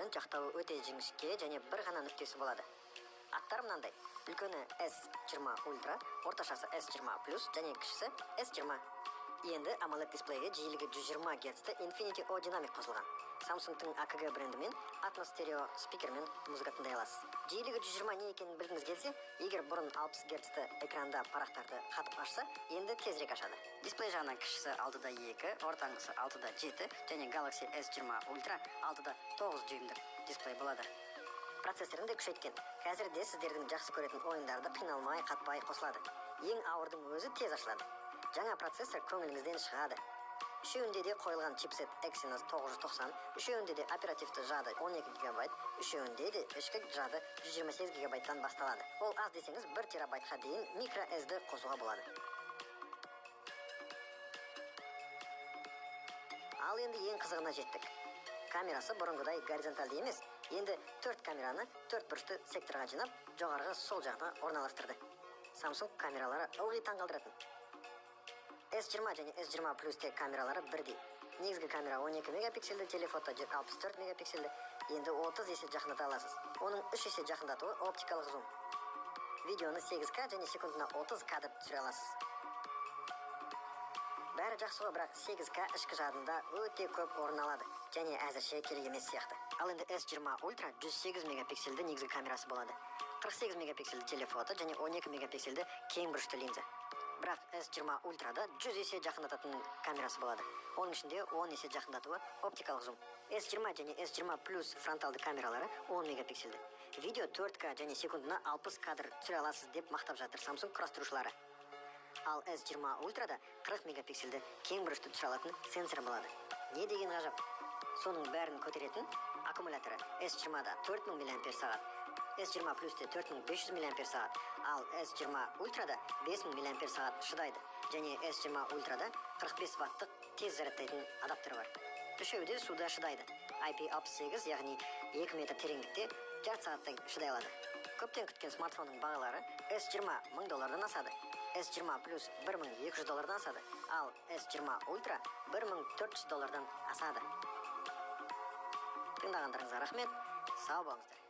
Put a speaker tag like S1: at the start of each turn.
S1: менен жактабы өтө жиңишке және бір ғана нүктесі болады. Аттар мынандай: үлкені S20 Ultra, орташасы S20 Plus және кішісі S20. Енді AMOLED дисплейге жиілігі 120 Гц Infinity O Dynamic қосылған. Samsung-тың AKG брендімен Atmos стерео спикермен музыка тыңдай аласыз. Жиілігі 120 не екенін білгіңіз келсе, егер бұрын 60 Гц экранда парақтарды қатып ашса, енді тезірек ашады. Дисплей жағынан кішісі 6.2, ортаңғысы 6.7 және Galaxy S20 Ultra 6.9 дюймдік дисплей болады. Процессорын да күшейткен. Қазірде сіздердің жақсы көретін ойындарды қиналмай, қатпай қосылады. Ең ауырдың өзі тез ашылады. Жаңа процессор көңіліңізден шығады. Үшеуінде де қойылған чипсет Exynos 990, үшеуінде де оперативті жады 12 ГБ, үшеуінде де ішкі жады 128 ГБ-тан басталады. Ол аз десеңіз 1 терабайтқа дейін microSD қосуға болады. Ал енді ең қызығына жеттік. Камерасы бұрынғыдай горизонталды емес, енді 4 камераны 4 бұрышты секторға жинап, жоғарғы сол жағына орналастырды. Samsung камералары ылғи таңғалдыратын. S20 және S20 Plus-те камералары бірдей. Негізгі камера 12 мегапиксельді, телефото 64 мегапиксельді, енді 30 есе жақындата аласыз. Оның 3 есе жақындатуы оптикалық зум. Видеоны 8К және секундына 30 кадр түсіре аласыз. Бәрі жақсы ғой, бірақ 8К ішкі жадында өте көп орын алады, және әзірше керек емес сияқты. Ал енді S20 Ultra 108 мегапиксельді негізгі камерасы болады. 48 мегапиксельді телефото және 12 мегапиксельді кең бұрышты линза. Бірақ S20 Ultra'да 100 есе жақындататын камерасы болады. Оның ішінде 10 есе жақындатуы оптикалық зум. S20 және S20 Plus фронталды камералары 10 мегапиксельді. Видео 4К және секундына 60 кадр түсіре аласыз деп мақтап жатыр Samsung құрастырушылары. Ал S20 Ultra'да 40 мегапиксельді кең бұрышты түсіре алатын сенсор болады. Не деген ғажап. Соның бәрін көтеретін аккумуляторы S20-да 4000 мАч, S20 Plus-те 4500 мАч, ал S20 Ultra'да 5000 мАч шыдайды. Және S20 Ultra'да 45 ваттық тез зарядтайтын адаптері бар. Үшеуі де суда шыдайды. IP68, яғни 2 метр тереңдікте жарты сағаттай шыдай алады. Көптен күткен смартфонның бағалары S20 $1000-дан асады, S20 Plus $1200-дан асады, ал S20 Ultra $1400-дан асады. Тыңдағандарыңызға рахмет, сау болыңыздар.